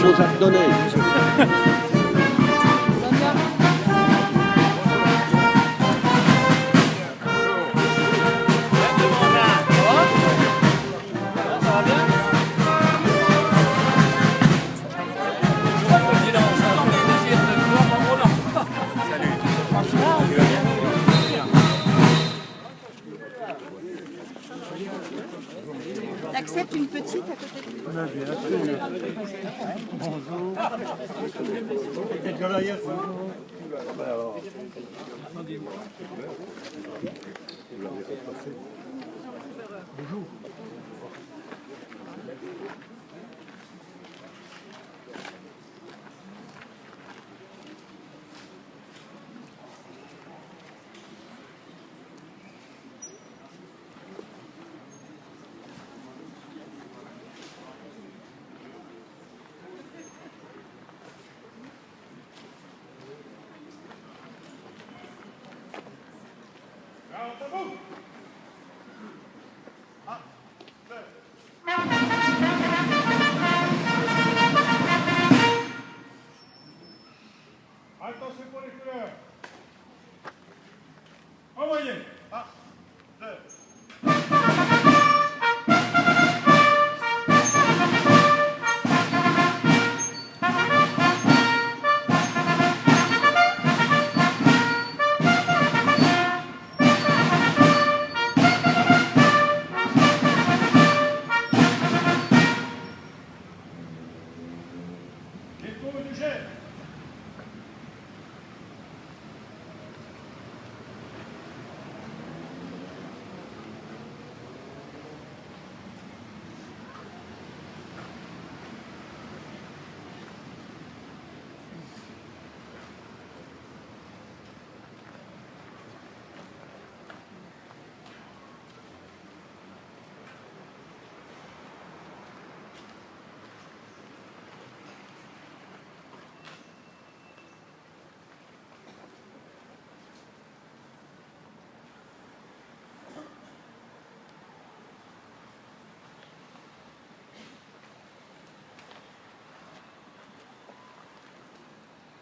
chose à te donner. T'acceptes une petite à côté de toi? Bonjour. Bonjour. Attention pour les couleurs. Envoyez. 1, 2. Les coups du jet.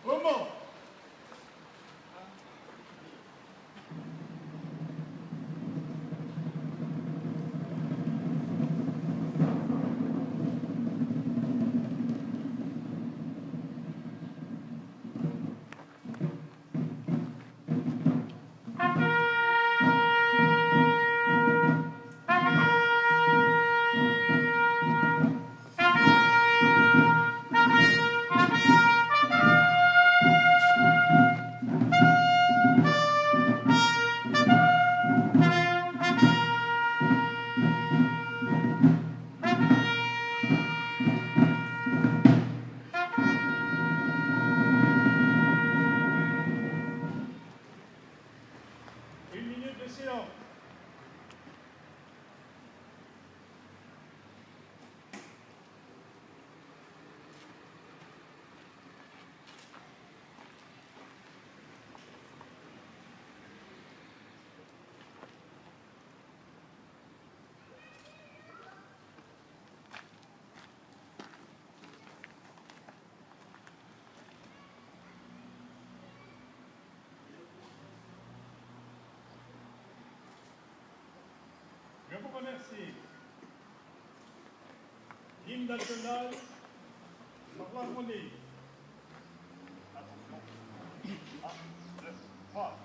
Comment? Une minute de silence. Je vous remercie. L'hymne national par l'harmonie. Attention. 1, 2, 3.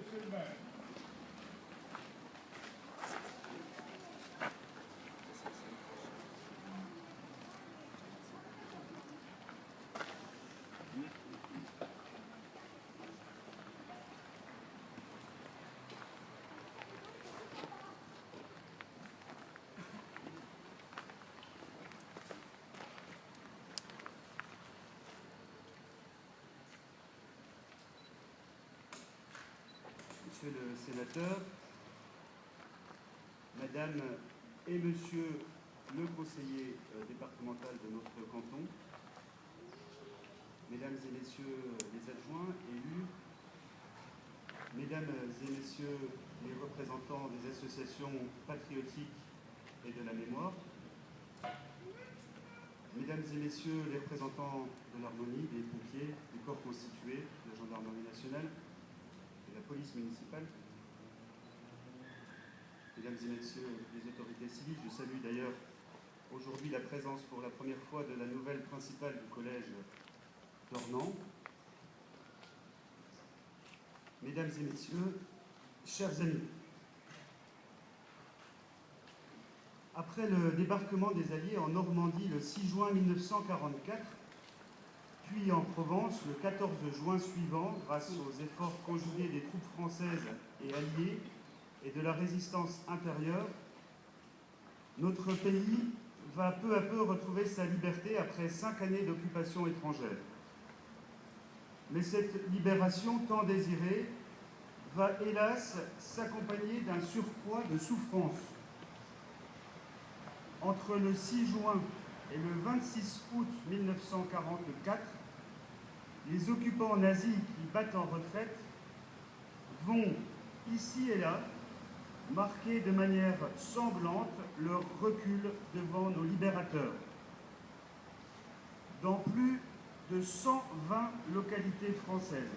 monsieur le maire. Monsieur le sénateur, Madame et Monsieur le conseiller départemental de notre canton, Mesdames et Messieurs les adjoints élus, Mesdames et Messieurs les représentants des associations patriotiques et de la mémoire, Mesdames et Messieurs les représentants de l'harmonie, des pompiers, du corps constitué, de la gendarmerie nationale, de la police municipale, Mesdames et Messieurs les autorités civiles, je salue d'ailleurs aujourd'hui la présence pour la première fois de la nouvelle principale du collège d'Ornans. Mesdames et Messieurs, chers amis, après le débarquement des Alliés en Normandie le 6 juin 1944, puis en Provence le 14 juin suivant, grâce aux efforts conjugués des troupes françaises et alliées et de la résistance intérieure, notre pays va peu à peu retrouver sa liberté après 5 années d'occupation étrangère. Mais cette libération tant désirée va hélas s'accompagner d'un surcroît de souffrance. Entre le 6 juin et le 26 août 1944, les occupants nazis qui battent en retraite vont, ici et là, marquer de manière semblante leur recul devant nos libérateurs. Dans plus de 120 localités françaises,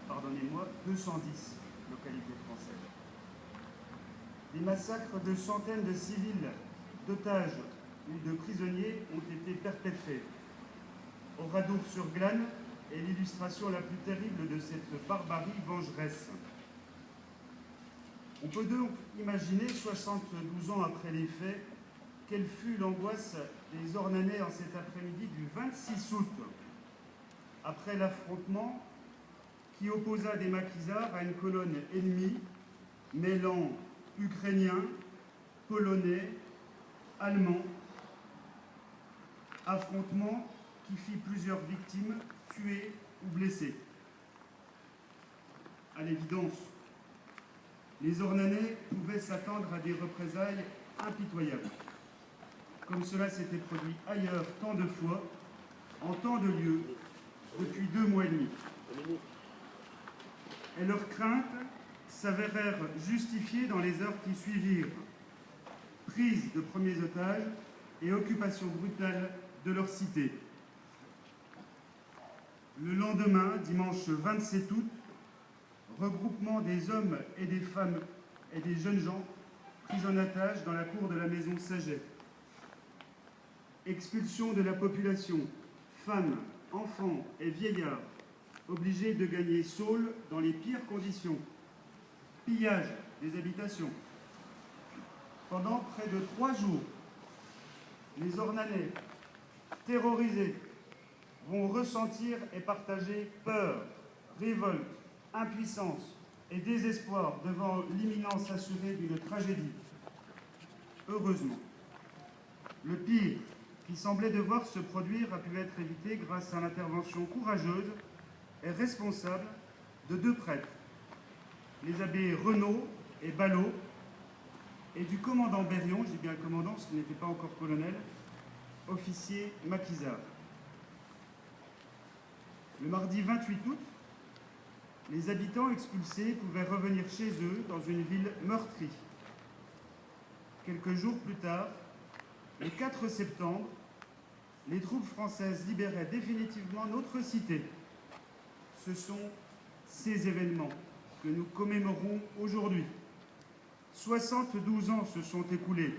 pardonnez-moi, 210 localités françaises. Des massacres de centaines de civils, d'otages ou de prisonniers ont été perpétrés. Oradour-sur-Glane est l'illustration la plus terrible de cette barbarie vengeresse. On peut donc imaginer, 72 ans après les faits, quelle fut l'angoisse des Ornanais en cet après-midi du 26 août, après l'affrontement qui opposa des maquisards à une colonne ennemie mêlant Ukrainiens, Polonais, Allemands. Affrontement qui fit plusieurs victimes tuées ou blessées. À l'évidence, les Ornanais pouvaient s'attendre à des représailles impitoyables, comme cela s'était produit ailleurs tant de fois, en tant de lieux, depuis 2 mois et demi. Et leurs craintes s'avérèrent justifiées dans les heures qui suivirent. Prise de premiers otages et occupation brutale de leur cité. Le lendemain, dimanche 27 août, regroupement des hommes et des femmes et des jeunes gens pris en otage dans la cour de la maison Saget. Expulsion de la population, femmes, enfants et vieillards, obligés de gagner Saule dans les pires conditions. Pillage des habitations. Pendant près de 3 jours, les Ornanais, terrorisés, vont ressentir et partager peur, révolte, impuissance et désespoir devant l'imminence assurée d'une tragédie. Heureusement, le pire qui semblait devoir se produire a pu être évité grâce à l'intervention courageuse et responsable de 2 prêtres, les abbés Renaud et Ballot, et du commandant Berrion, je dis bien commandant parce qu'il n'était pas encore colonel, officier maquisard. Le mardi 28 août, les habitants expulsés pouvaient revenir chez eux dans une ville meurtrie. Quelques jours plus tard, le 4 septembre, les troupes françaises libéraient définitivement notre cité. Ce sont ces événements que nous commémorons aujourd'hui. 72 ans se sont écoulés,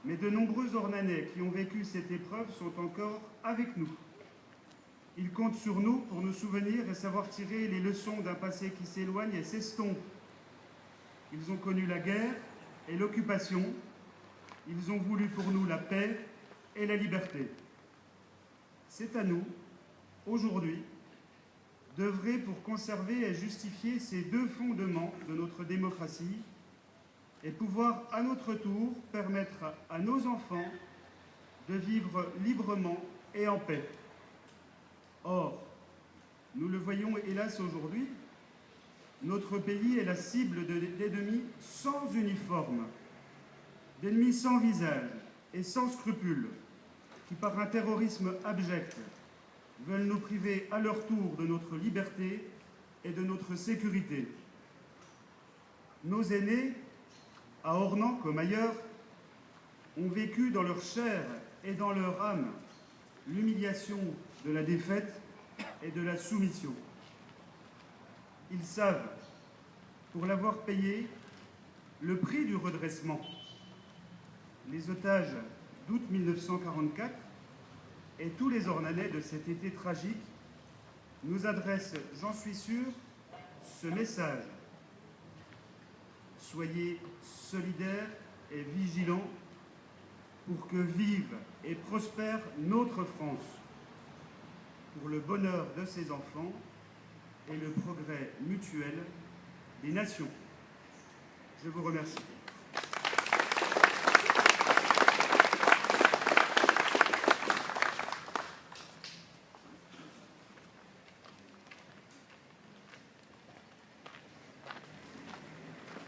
mais de nombreux Ornanais qui ont vécu cette épreuve sont encore avec nous. Ils comptent sur nous pour nous souvenir et savoir tirer les leçons d'un passé qui s'éloigne et s'estompe. Ils ont connu la guerre et l'occupation. Ils ont voulu pour nous la paix et la liberté. C'est à nous, aujourd'hui, d'œuvrer pour conserver et justifier ces deux fondements de notre démocratie et pouvoir, à notre tour, permettre à nos enfants de vivre librement et en paix. Or, nous le voyons hélas aujourd'hui, notre pays est la cible d'ennemis sans uniforme, d'ennemis sans visage et sans scrupules, qui par un terrorisme abject veulent nous priver à leur tour de notre liberté et de notre sécurité. Nos aînés, à Ornans comme ailleurs, ont vécu dans leur chair et dans leur âme l'humiliation de la défaite et de la soumission. Ils savent, pour l'avoir payé, le prix du redressement. Les otages d'août 1944 et tous les Ornanais de cet été tragique nous adressent, j'en suis sûr, ce message. Soyez solidaires et vigilants pour que vive et prospère notre France, pour le bonheur de ses enfants et le progrès mutuel des nations. Je vous remercie.